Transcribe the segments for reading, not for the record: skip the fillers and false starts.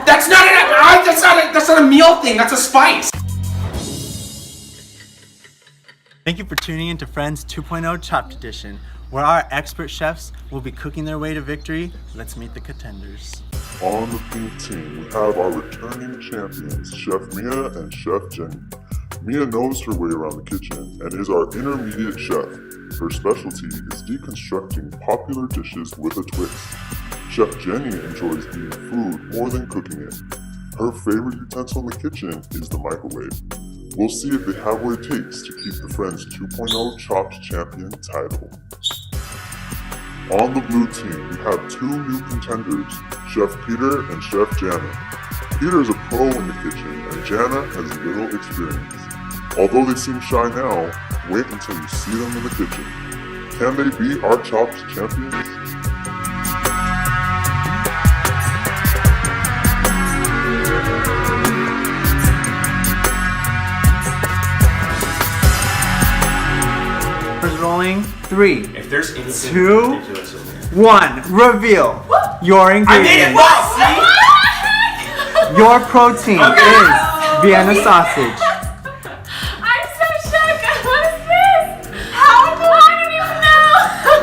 That's not a meal thing. That's a spice. Thank you for tuning in to Friends 2.0 Chopped Edition, where our expert chefs will be cooking their way to victory. Let's meet the contenders. On the pink team, we have our returning champions, Chef Mia and Chef Jenny. Mia knows her way around the kitchen and is our intermediate chef. Her specialty is deconstructing popular dishes with a twist. Chef Jenny enjoys eating food more than cooking it. Her favorite utensil in the kitchen is the microwave. We'll see if they have what it takes to keep the Friends 2.0 Chopped Champion title. On the blue team, we have two new contenders, Chef Peter and Chef Jana. Peter is a pro in the kitchen and Jana has little experience. Although they seem shy now, wait until you see them in the kitchen. Can they be our Chopped champions? Rolling 3, If there's anything 2, ridiculous in there. 1. Reveal your ingredients. Your protein is Vienna sausage. I'm so shocked. What is this? How? I don't even know.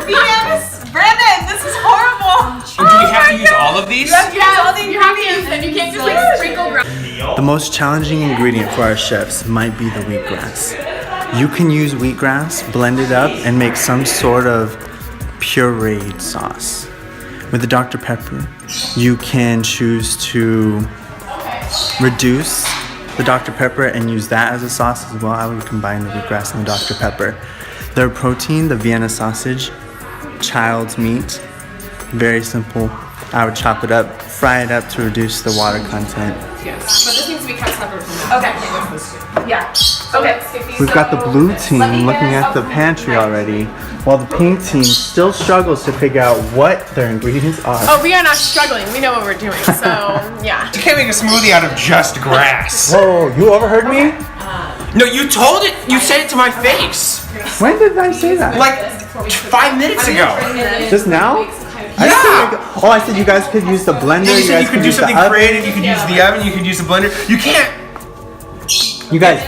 Vienna, Brennan, this is horrible. Do we have to use all of these? You have to use all the ingredients, and you can't just like sprinkle. The most challenging ingredient for our chefs might be the wheatgrass. You can use wheatgrass, blend it up, and make some sort of pureed sauce. With the Dr. Pepper, you can choose to reduce the Dr. Pepper and use that as a sauce as well. I would combine the wheatgrass and the Dr. Pepper. Their protein, the Vienna sausage, child's meat, very simple. I would chop it up, fry it up to reduce the water content. Yes, but this needs to be kept separate from that. Okay. Yeah. Okay. We've got the blue team looking at the pantry already, while the pink team still struggles to figure out what their ingredients are. Oh, we are not struggling. We know what we're doing. So, yeah. You can't make a smoothie out of just grass. Whoa, you overheard me? No, you told it. You said it to my face. When did I say that? Like 5 minutes ago. Just now? Yeah. Oh, I said you guys could use the blender. You said you could do use the something oven. creative. You could use the oven. You could use the blender. You can't. You guys,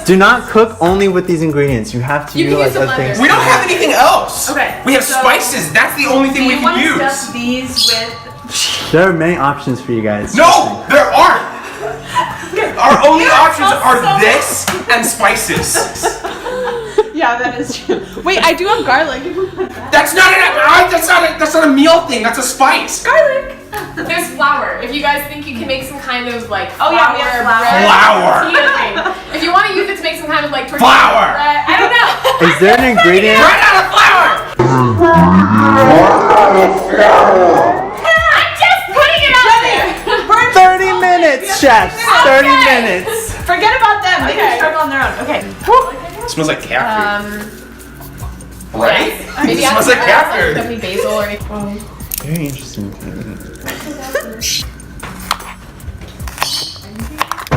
do not cook only with these ingredients. You have to utilize other things. We don't have anything else. Okay, We have spices. That's the only thing we can You want to use. stuff these with... There are many options for you guys. No, there aren't. Our only options are this and spices. Yeah, that is true. Wait, I do have garlic. That's not a meal thing. That's a spice. Garlic. There's flour. If you guys think you can make some kind of like flour, we have Flour. bread, thing. If you want to use it to make some kind of like tortilla Flour. bread, I don't know. Is there an ingredient? Run out of flour. I'm just putting it out there. 30 minutes, chefs. 30 minutes. Forget about them. They Okay. can struggle on their own. Okay. It smells like cat food. Right? Maybe It smells like cat food. Definitely basil or anything. Very interesting.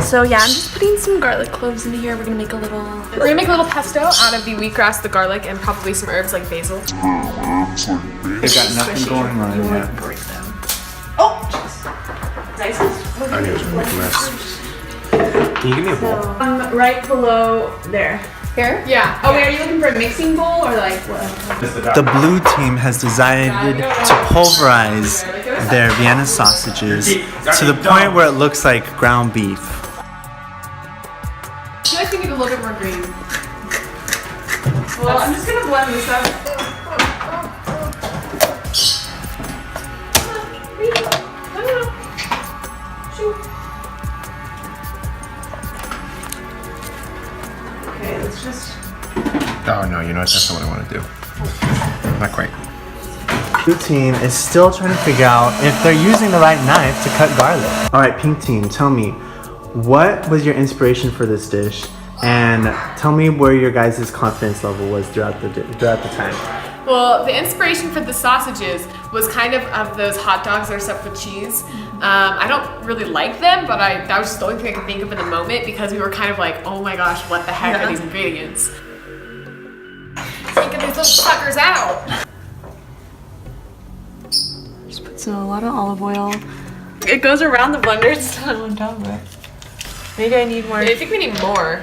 So yeah, I'm just putting some garlic cloves into here. We're gonna make a little pesto out of the wheatgrass, the garlic, and probably some herbs like basil. They've got nothing going on yet. Break them. Oh, jeez. Nice. I knew it was gonna make a mess. Can you give me a bowl? Right below there. Here? Yeah. Oh, wait, are you looking for a mixing bowl or like what? The blue team has decided to pulverize their Vienna sausages to the point where it looks like ground beef. I feel like we need a little bit more green. Well, I'm just gonna blend this up. Okay, let's just. Oh no, you know what? That's not what I want to do. Not quite. Blue team is still trying to figure out if they're using the right knife to cut garlic. All right, pink team, tell me, what was your inspiration for this dish? And tell me where your guys' confidence level was throughout the time. Well, the inspiration for the sausages was kind of those hot dogs that are stuffed with cheese. I don't really like them, but that was just the only thing I could think of in the moment because we were kind of like, oh my gosh, what the heck are these ingredients? Get these little suckers out. Just put a lot of olive oil It goes around the blender. It's not on top of it. Maybe I need more. I think we need more.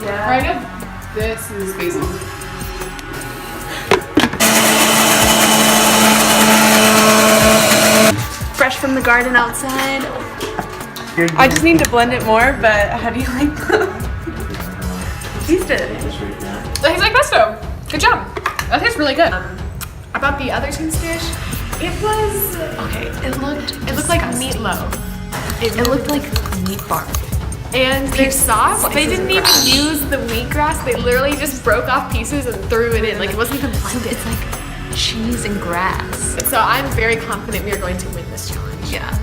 Yeah. Right now, this is basil. Fresh from the garden outside. I just need to blend it more, but how do you like them? Taste it. That tastes like pesto. Good job. That tastes really good. About the other team's dish, it was okay. It looked like meatloaf. It looked like meat bark. And their sauce, they didn't even use the wheatgrass. They literally just broke off pieces and threw it in. Like it wasn't even blended. It's like cheese and grass. So I'm very confident we are going to win this challenge. Yeah.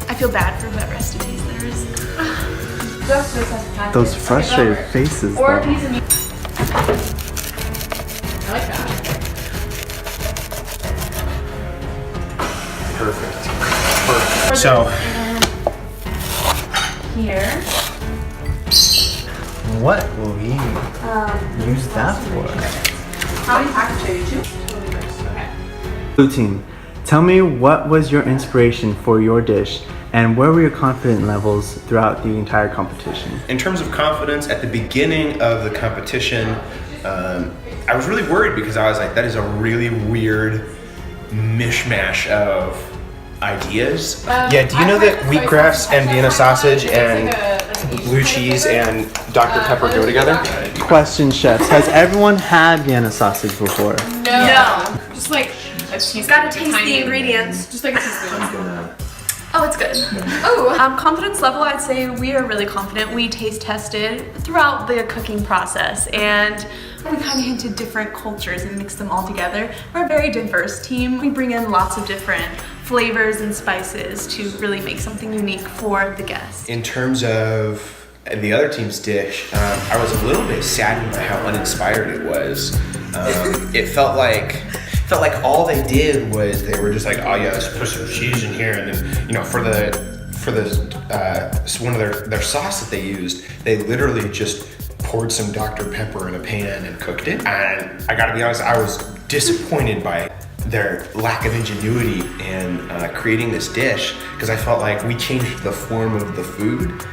I feel bad for what rest of these there is. Those frustrated faces. Or a though. piece of meat. I like that. Perfect. So, Here. What will we use that for? How many packets are you choosing? Blue team, tell me what was your inspiration for your dish and where were your confidence levels throughout the entire competition? in terms of confidence, at the beginning of the competition, I was really worried because I was like, that is a really weird mishmash of ideas. Yeah, do you know that wheatgrass and Vienna sausage and blue cheese and Dr. Pepper go together? Question, chefs, has everyone had Vienna sausage before? No. Just like a teaspoon. Gotta taste the ingredients. Just like a teaspoon. Oh, it's good. Oh, confidence level, I'd say we are really confident. We taste tested throughout the cooking process and we kind of hinted different cultures and mixed them all together. We're a very diverse team. We bring in lots of different flavors and spices to really make something unique for the guests. In terms of the other team's dish, I was a little bit saddened by how uninspired it was. It felt like all they did was they were just like, oh yeah, let's put some cheese in here, and then for the one of their sauce that they used, they literally just poured some Dr. Pepper in a pan and cooked it. And I gotta be honest, I was disappointed by their lack of ingenuity in creating this dish because I felt like we changed the form of the food.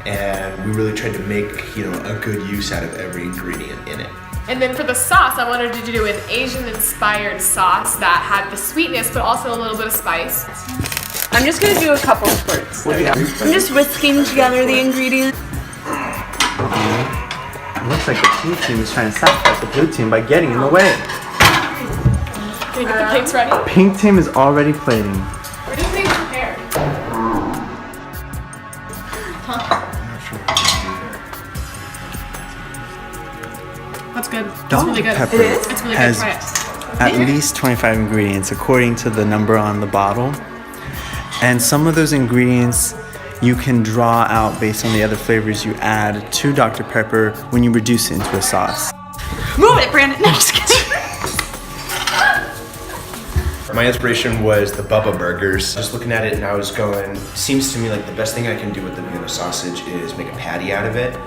And we really tried to make, a good use out of every ingredient in it. And then for the sauce, I wanted to do an Asian-inspired sauce that had the sweetness, but also a little bit of spice. I'm just gonna do a couple squirts. I'm just whisking together the ingredients. It looks like the blue team is trying to sacrifice the blue team by getting in the way. Can you get the plates ready? Pink team is already plating. We're just being prepared. That's good. That's really good. Pepper It's really good. has Try it. at least 25 ingredients according to the number on the bottle. And some of those ingredients you can draw out based on the other flavors you add to Dr. Pepper when you reduce it into a sauce. Move it, Brandon. No, just kidding. My inspiration was the Bubba burgers. I was looking at it and I was going, seems to me like the best thing I can do with the Vienna sausage is make a patty out of it.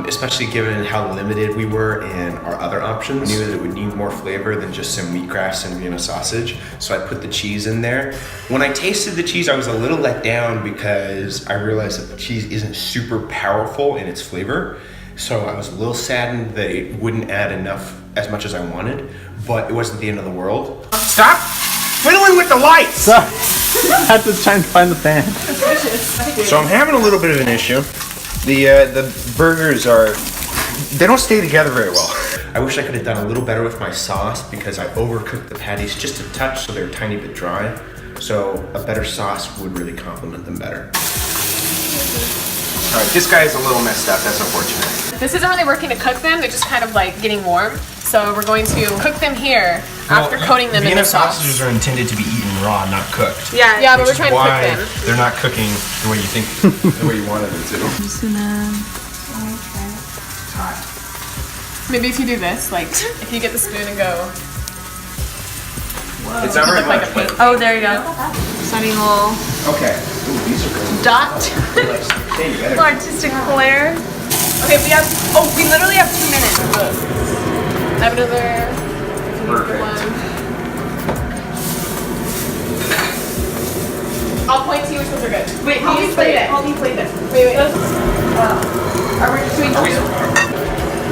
Especially given how limited we were in our other options. I knew that it would need more flavor than just some wheatgrass and Vienna sausage, so I put the cheese in there. When I tasted the cheese, I was a little let down because I realized that the cheese isn't super powerful in its flavor. So I was a little saddened that it wouldn't add as much as I wanted, but it wasn't the end of the world. Stop fiddling with the lights! I had to try and find the fan. So I'm having a little bit of an issue. The burgers they don't stay together very well. I wish I could have done a little better with my sauce because I overcooked the patties just a touch so they're a tiny bit dry. So a better sauce would really complement them better. All right, this guy is a little messed up. That's unfortunate. This isn't really working to cook them. They're just kind of like getting warm. So we're going to cook them here after coating them in the sauce. sausages are intended to be eaten raw, not cooked. Yeah, but we're trying to cook them. They're not cooking the way you think, the way you wanted them to. Just gonna... Maybe if you do this, like if you get the spoon and go. It's not very Like much, a but pink. Oh, there you go. Starting a little okay. Ooh, these are good. dot. Okay, you better. Little artistic flair. Okay, we literally have 2 minutes. I have another Perfect. one. I'll point to you which ones are good. Wait, Help me plate it. Help me plate it. Wait. Are we just doing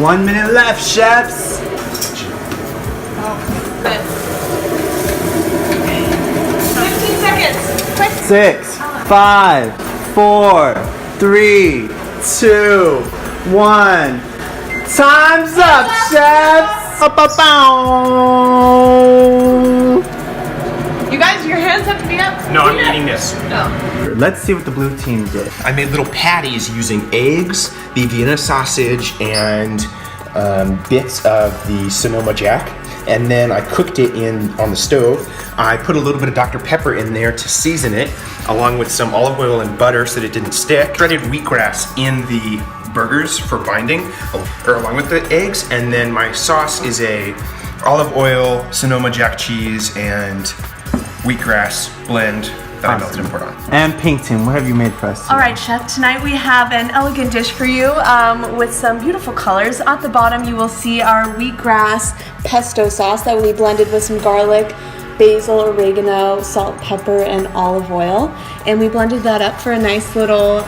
1 minute left, chefs. 15 seconds. Quick. 6, 5, 4, 3, 2, 1. Time's up, chefs. You guys, your hands have to be up. No, I'm eating this. No. Let's see what the blue team did. I made little patties using eggs, the Vienna sausage, and bits of the Sonoma Jack. And then I cooked it on the stove. I put a little bit of Dr. Pepper in there to season it, along with some olive oil and butter so that it didn't stick. Shredded wheatgrass in the burgers for binding, or along with the eggs. And then my sauce is a olive oil, Sonoma Jack cheese, and wheatgrass blend that I melted and poured on. And Pink Team, what have you made for us today? All right, Chef, tonight we have an elegant dish for you with some beautiful colors. At the bottom, you will see our wheatgrass pesto sauce that we blended with some garlic, basil, oregano, salt, pepper, and olive oil. And we blended that up for a nice little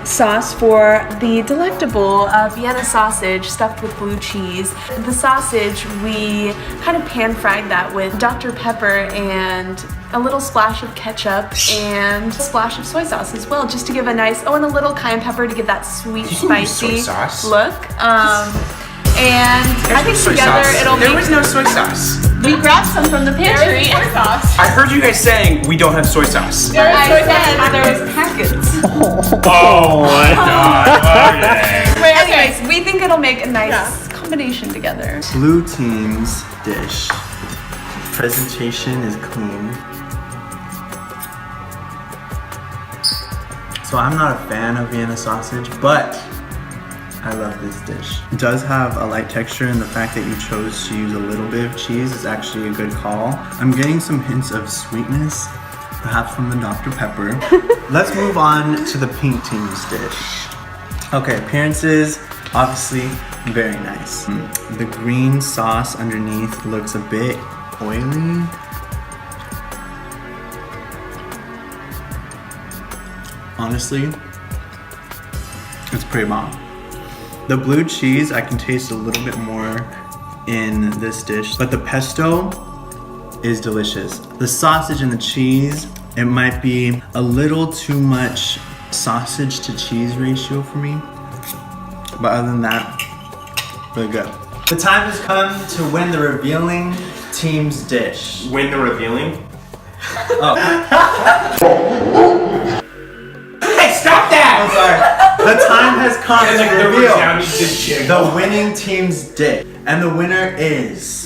sauce for the delectable Vienna sausage stuffed with blue cheese. The sausage, we kind of pan-fried that with Dr. Pepper and a little splash of ketchup and a splash of soy sauce as well, just to give a nice, and a little cayenne pepper to give that sweet, spicy look. And I think together it'll There make. was no soy sauce. We grabbed some from the pantry. There is soy sauce. I heard you guys saying we don't have soy sauce. There is I soy said sauce. there was packets. Oh my god. Okay. Wait, anyways, we think it'll make a nice combination together. Blue team's dish. Presentation is clean. So I'm not a fan of Vienna sausage, but I love this dish. It does have a light texture, and the fact that you chose to use a little bit of cheese is actually a good call. I'm getting some hints of sweetness, perhaps from the Dr. Pepper. Let's move on to the Pink team's dish. Okay, appearances, obviously very nice. The green sauce underneath looks a bit oily. Honestly, it's pretty bomb. The blue cheese, I can taste a little bit more in this dish, but the pesto is delicious. The sausage and the cheese, it might be a little too much sausage to cheese ratio for me, but other than that, really good. The time has come to win the revealing team's dish. Win the revealing? Hey, stop that! I'm sorry. The time has come to reveal The the winning team's dish. And the winner is...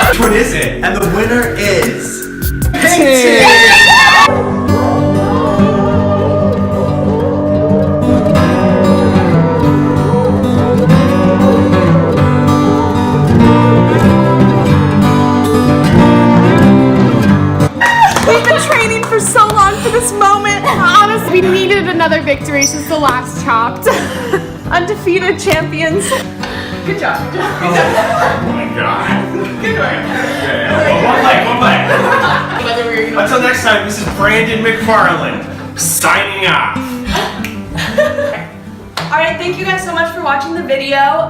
Which one is it? And the winner is... Pink Team! We've been training for so long for this moment. Honestly, we needed another victory since the last chopped. Undefeated champions. Good job. Oh my god. Good one. One leg. Until next time, this is Brandon McFarland signing off. Alright, thank you guys so much for watching the video.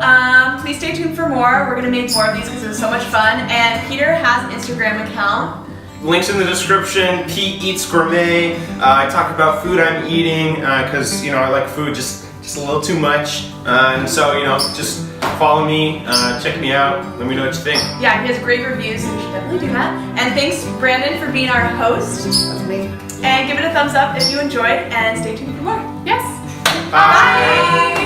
Please stay tuned for more. We're gonna make more of these because it was so much fun. And Peter has an Instagram account. Links in the description. Pete Eats Gourmet. I talk about food I'm eating because I like food just a little too much. And so just follow me, check me out, let me know what you think. Yeah, he has great reviews, so you should definitely do that. And thanks, Brandon, for being our host. That's me. And give it a thumbs up if you enjoyed, and stay tuned for more. Yes. Bye. Bye.